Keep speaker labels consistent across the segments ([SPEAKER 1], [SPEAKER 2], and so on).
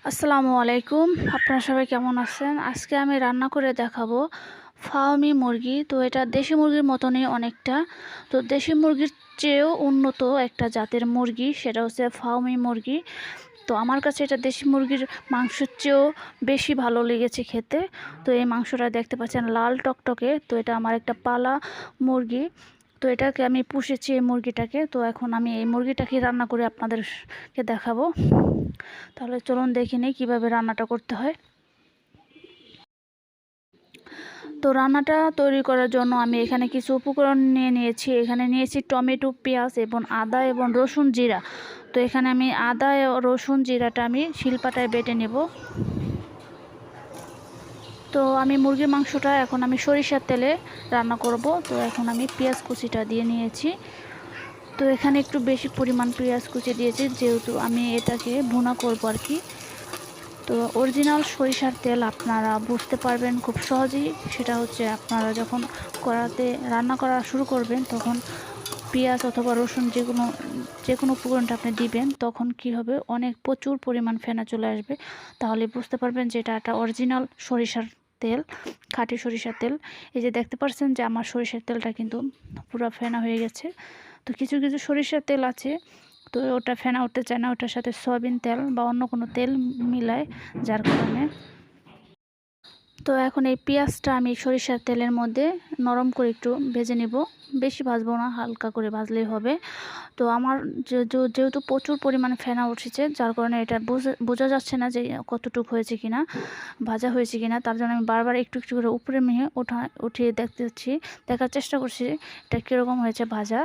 [SPEAKER 1] আসসালামু আলাইকুম। আপনারা সবাই কেমন আছেন? আজকে আমি রান্না করে দেখাবো ফার্মি মুরগি। তো এটা দেশি মুরগির মতনই অনেকটা। তো দেশি মুরগির চেয়েও উন্নত একটা জাতের মুরগি, সেটা হচ্ছে ফার্মি মুরগি। তো আমার কাছে এটা দেশি মুরগির মাংসের চেয়েও বেশি ভালো লেগেছে খেতে। তো এই মাংসটা দেখতে পাচ্ছেন লাল টকটকে। তো এটা আমার একটা পালা মুরগি। তো এটাকে আমি পুষেছি এই মুরগিটাকে। তো এখন আমি এই মুরগিটাকে রান্না করে আপনাদেরকে দেখাবো। তাহলে চলুন দেখে নিই কীভাবে রান্নাটা করতে হয়। তো রান্নাটা তৈরি করার জন্য আমি এখানে কিছু উপকরণ নিয়েছি। এখানে নিয়েছি টমেটো, পেঁয়াজ এবং আদা এবং রসুন, জিরা। তো এখানে আমি আদা রসুন জিরাটা আমি শিলপাটায় বেটে নেব। তো আমি মুরগির মাংসটা এখন আমি সরিষার তেলে রান্না করব। তো এখন আমি পেঁয়াজ কুচিটা দিয়ে নিয়েছি। তো এখানে একটু বেশি পরিমাণ পেঁয়াজ কুচি দিয়েছি, যেহেতু আমি এটাকে ভুনা করব আর কি। তো অরিজিনাল সরিষার তেল আপনারা বুঝতে পারবেন খুব সহজেই। সেটা হচ্ছে আপনারা যখন কড়াতে রান্না করা শুরু করবেন, তখন পেঁয়াজ অথবা রসুন যে কোনো উপকরণটা আপনি দিবেন, তখন কি হবে, প্রচুর পরিমাণ ফেনা চলে আসবে। তাহলে বুঝতে পারবেন যে এটা একটা অরিজিনাল সরিষার তেল, খাঁটি সরিষার তেল। এই যে দেখতে পাচ্ছেন যে আমার সরিষার তেলটা কিন্তু পুরো ফেনা হয়ে গেছে। তো কিছু কিছু সরিষার তেল আছে, তো ওটা ফেনা উঠতে চায় না, ওটার সাথে সয়াবিন তেল বা অন্য কোনো তেল মিলায়, যার কারণে। তো এখন এই পেঁয়াজটা আমি সরিষার তেলের মধ্যে নরম করে একটু ভেজে নিব। বেশি ভাজবো না, হালকা করে ভাজলেই হবে। তো আমার যেহেতু প্রচুর পরিমাণে ফেনা উঠেছে, যার কারণে এটা বোঝা যাচ্ছে না যে কতটুকু হয়েছে কিনা, ভাজা হয়েছে কিনা। তার জন্য আমি বারবার একটু একটু করে উপরে নিয়ে উঠিয়ে দেখার চেষ্টা করছি এটা কীরকম হয়েছে ভাজা।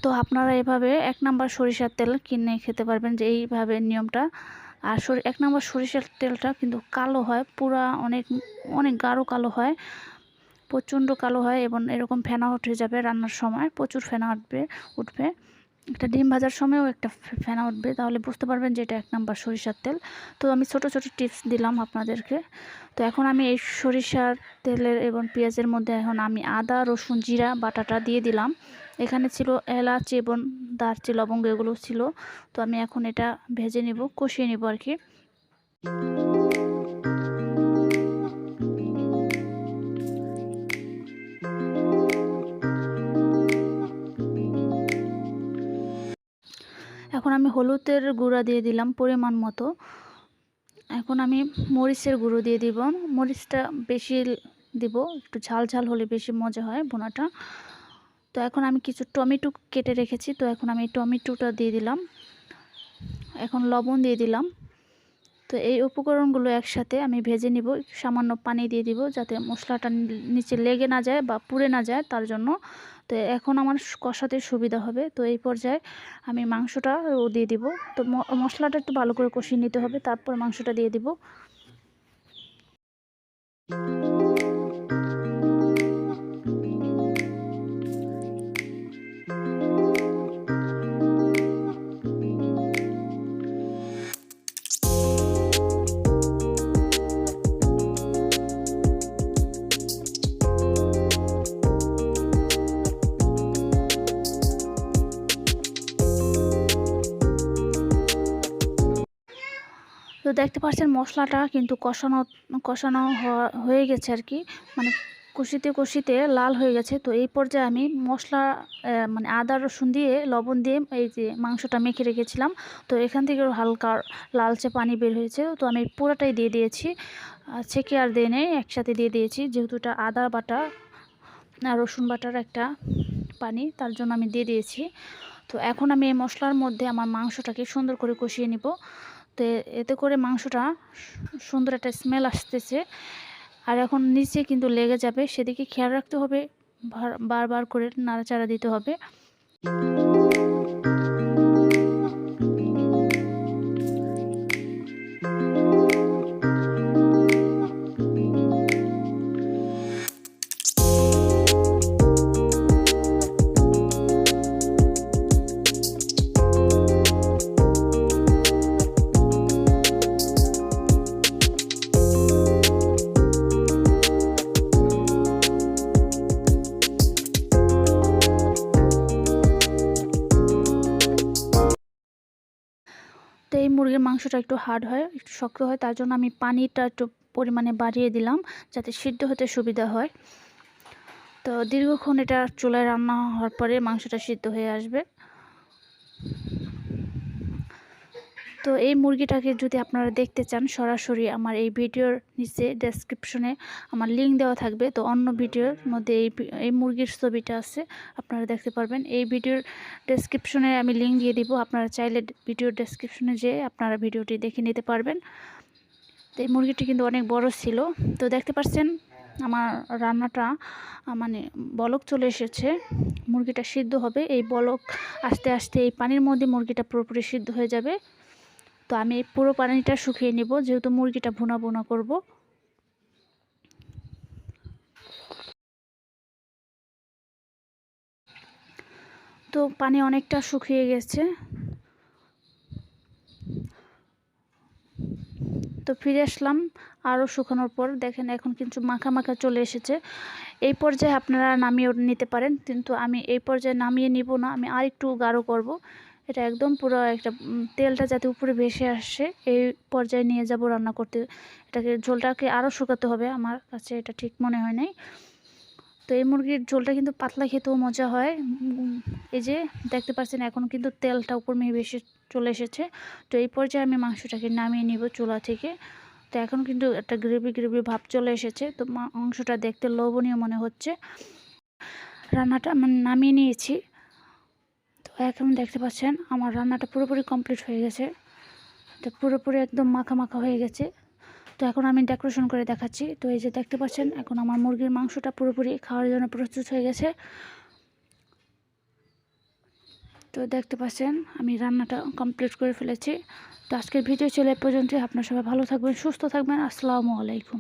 [SPEAKER 1] তো আপনারা এভাবে 1 নাম্বার সরিষার তেল কিনে খেতে পারবেন, যে এইভাবে নিয়মটা। আর 1 নাম্বার সরিষার তেলটা কিন্তু কালো হয়, পুরা অনেক অনেক গাঢ় কালো হয়, প্রচণ্ড কালো হয়, এবং এরকম ফেনা উঠে যাবে রান্নার সময়, প্রচুর ফেনা উঠবে। একটা ডিম ভাজার সময়ও একটা ফেনা উঠবে, তাহলে বুঝতে পারবেন যে এটা 1 নাম্বার সরিষার তেল। তো আমি ছোট ছোট টিপস দিলাম আপনাদেরকে। তো এখন আমি এই সরিষার তেলের এবং পেঁয়াজের মধ্যে এখন আমি আদা রসুন জিরা বাটাটা দিয়ে দিলাম। এখানে ছিল এলাচ এবং দারচিনি লবঙ্গ, এগুলো ছিল। তো আমি এখন এটা ভেজে নিব, কষিয়ে নিব আর কি। এখন আমি হলুদের গুঁড়া দিয়ে দিলাম পরিমাণ মতো। এখন আমি মরিচের গুঁড়ো দিয়ে দিব। মরিচটা বেশি দিব, একটু ঝাল ঝাল হলে বেশি মজা হয় ভুনাটা। তো এখন আমি কিছু টমেটো কেটে রেখেছি, তো এখন আমি টমেটোটা দিয়ে দিলাম। এখন লবণ দিয়ে দিলাম। তো এই উপকরণগুলো একসাথে আমি ভেজে নিব। সামান্য পানি দিয়ে দিব, যাতে মশলাটা নিচে লেগে না যায় বা পুড়ে না যায়, তার জন্য। তো এখন আমার কষাতে সুবিধা হবে। তো এই পর্যায়ে আমি মাংসটাও দিয়ে দিব। তো মশলাটা একটু ভালো করে কষিয়ে নিতে হবে, তারপর মাংসটা দিয়ে দিব। তো দেখতে পাচ্ছেন মশলাটা কিন্তু কষানো হয়ে গেছে আর কি, মানে কষিতে কষিতে লাল হয়ে গেছে। তো এই পর্যায়ে আমি মশলা মানে আদা রসুন দিয়ে লবণ দিয়ে এই যে মাংসটা মেখে রেখেছিলাম, তো এখান থেকে হালকা লালচে পানি বের হয়েছে। তো আমি পুরোটাই দিয়ে দিয়েছি, ছেঁকে আর দিয়ে নেই, একসাথে দিয়ে দিয়েছি, যেহেতু এটা আদা বাটা আর রসুন বাটার একটা পানি, তার জন্য আমি দিয়ে দিয়েছি। তো এখন আমি এই মশলার মধ্যে আমার মাংসটাকে সুন্দর করে কষিয়ে নিব। তো এতে করে মাংসটা সুন্দর একটা স্মেল আসতেছে। আর এখন নিচে কিন্তু লেগে যাবে, সেদিকে খেয়াল রাখতে হবে, বারবার করে নাড়াচাড়া দিতে হবে। মুরগির মাংসটা একটু হার্ড হয়, একটু শক্ত হয়, তার জন্য আমি পানিটা একটু পরিমাণে বাড়িয়ে দিলাম যাতে সিদ্ধ হতে সুবিধা হয়। তো দীর্ঘক্ষণ এটা চুলায় রান্না হওয়ার পরে মাংসটা সিদ্ধ হয়ে আসবে। তো এই মুরগিটাকে যদি আপনারা দেখতে চান সরাসরি, আমার এই ভিডিওর নিচে ডেসক্রিপশনে আমার লিঙ্ক দেওয়া থাকবে। তো অন্য ভিডিওর মধ্যে এই মুরগির ছবিটা আছে, আপনারা দেখতে পারবেন। এই ভিডিওর ডেসক্রিপশনে আমি লিঙ্ক দিয়ে দিব, আপনারা চাইলে ভিডিওর ডেসক্রিপশনে যেয়ে আপনারা ভিডিওটি দেখে নিতে পারবেন। তো এই মুরগিটি কিন্তু অনেক বড় ছিল। তো দেখতে পাচ্ছেন আমার রান্নাটা মানে বলক চলে এসেছে, মুরগিটা সিদ্ধ হবে। এই বলক আস্তে আস্তে এই পানির মধ্যে মুরগিটা পুরোপুরি সিদ্ধ হয়ে যাবে। তো আমি পুরো পানিটা শুকিয়ে নেব, যেহেতু মুরগিটা ভুনা ভুনা করব। তো পানি অনেকটা শুকিয়ে গেছে। তো ফিরে আসলাম আরও শুকানোর পর। দেখেন এখন কিন্তু মাখা মাখা চলে এসেছে। এই পর্যায়ে আপনারা নামিয়ে নিতে পারেন, কিন্তু আমি এই পর্যায়ে নামিয়ে নিব না, আমি আর একটু গাঢ় করব। এটা একদম পুরো একটা তেলটা যাতে উপরে ভেসে আসে এই পর্যায়ে নিয়ে যাব রান্না করতে। এটাকে ঝোলটাকে আরও শুকাতে হবে, আমার কাছে এটা ঠিক মনে হয় নাই। তো এই মুরগির ঝোলটা কিন্তু পাতলা খেতেও মজা হয়। এই যে দেখতে পাচ্ছেন এখন কিন্তু তেলটা উপর মেয়ে ভেসে চলে এসেছে। তো এই পর্যায়ে আমি মাংসটাকে নামিয়ে নিব চুলা থেকে। তো এখন কিন্তু একটা গ্রেভি গ্রেভি ভাব চলে এসেছে। তো মাংসটা দেখতে লোভনীয় মনে হচ্ছে। রান্নাটা আমি নামিয়ে নিয়েছি। তো এখন দেখতে পাচ্ছেন আমার রান্নাটা পুরোপুরি কমপ্লিট হয়ে গেছে। তো পুরোপুরি একদম মাখা মাখা হয়ে গেছে। তো এখন আমি ডেকোরেশন করে দেখাচ্ছি। তো এই যে দেখতে পাচ্ছেন এখন আমার মুরগির মাংসটা পুরোপুরি খাওয়ার জন্য প্রস্তুত হয়ে গেছে। তো দেখতে পাচ্ছেন আমি রান্নাটা কমপ্লিট করে ফেলেছি। তো আজকের ভিডিও ছিল এ পর্যন্তই। আপনারা সবাই ভালো থাকবেন, সুস্থ থাকবেন। আসসালামু আলাইকুম।